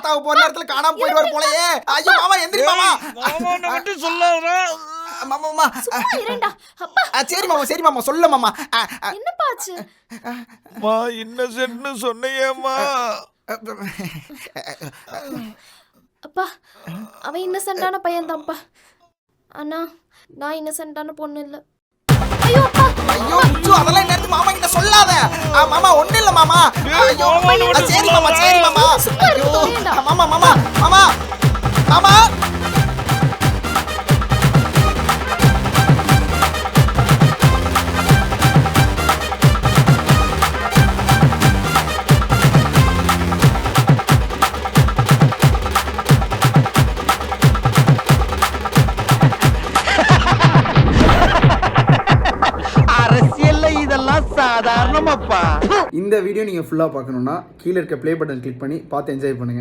தாத்தாவை போற நேரத்துல காணாம போயிடுவார் போலயே. ஐயோ மாமா எந்திரி மாமா. மாமா கிட்ட சொல்லாதடா. மாமா சும்மா இருடா. அப்பா சரி மாமா சொல்ல மாமா. என்னப்பா ஆச்சு? மா இன்னசென்ட்னு சொன்னையேம்மா. அப்பா அவன் இன்னசென்ட்டான பையன் தான்ப்பா. அண்ணா நான் இன்னசென்ட்டான பொண்ணு இல்ல. ஐயோ அப்பா. ஐயோ முச்சு அதெல்லாம் நேத்து மாமா கிட்ட சொல்லாத. மாமா ஒண்ணு இல்ல மாமா. ஐயோ சரி மாமா ஐயோ மாமா மாமா மாமா மாமா. சாதாரணமாப்பா. இந்த வீடியோ நீங்க ஃபுல்லா பார்க்கணும்னா கீழ இருக்க ப்ளே பட்டன் கிளிக் பண்ணி பார்த்து என்ஜாய் பண்ணுங்க.